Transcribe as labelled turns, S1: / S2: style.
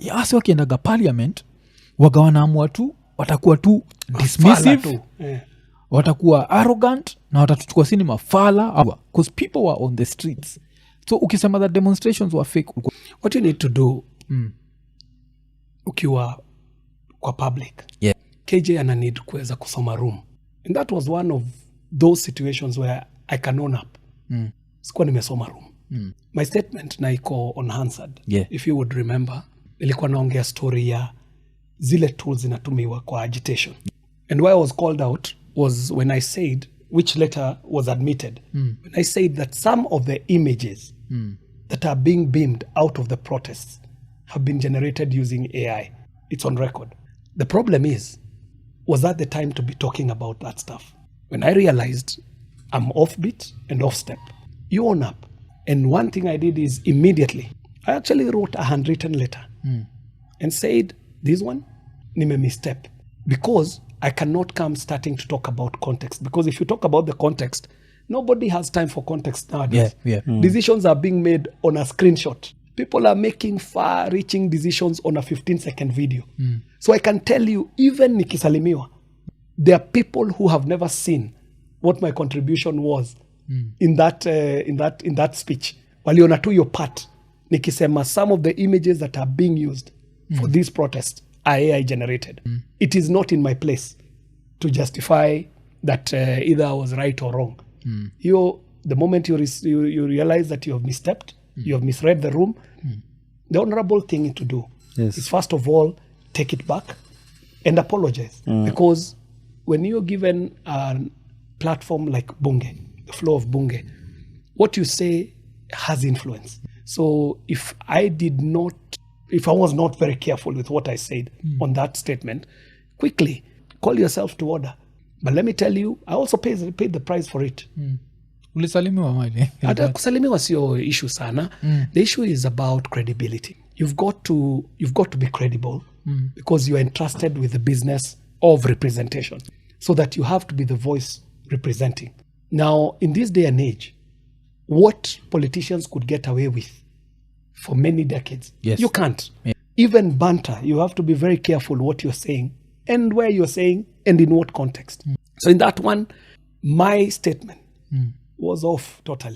S1: Yasi wakiendaga parliament waga wanaamua tu watakuwa tu dismissive, watakuwa arrogant na watatuchukua sini mafala because people were on the streets. So ukisema that demonstrations were fake,
S2: what you need to do ukiwa kwa public, KJ ana need kuweza kusoma room, and that was one of those situations where I can own up. Sikuwa nimesoma room. My statement na iko on Hansard, if you would remember, ilikuwa naongea story ya zile tools zinatumiwa kwa agitation. And why I was called out was when I said, which later was admitted, when I said that some of the images that are being beamed out of the protests have been generated using AI. It's on record. The problem was that the time to be talking about that stuff? When I realized I'm offbeat and off step, you own up. And one thing I did is immediately, I actually wrote a handwritten letter and said, this one, nime misstep. Because I cannot come starting to talk about context. Because if you talk about the context, nobody has time for context nowadays. Decisions are being made on a screenshot. People are making far-reaching decisions on a 15-second video. So I can tell you, even nikisalimiwa, there are people who have never seen what my contribution was in that speech. Waliona tu your part. Nikisema some of the images that are being used for this protest are AI generated. It is not in my place to justify that either I was right or wrong. The moment you realize that you have misstepped, you have misread the room, the honorable thing to do is first of all, take it back and apologize. Because when you're given a platform like Bunge, the flow of Bunge, what you say has influence. So if I was not very careful with what I said on that statement, quickly call yourself to order. But let me tell you, I also paid the price for it.
S1: Ulisalimiwa mali.
S2: Hata kusalimiwa sio issue sana. The issue is about credibility. You've got to be credible because you are entrusted with the business of representation, so that you have to be the voice representing. Now, in this day and age, what politicians could get away with for many decades, you can't. Even banter, you have to be very careful what you're saying and where you're saying and in what context. So in that one, my statement was off totally.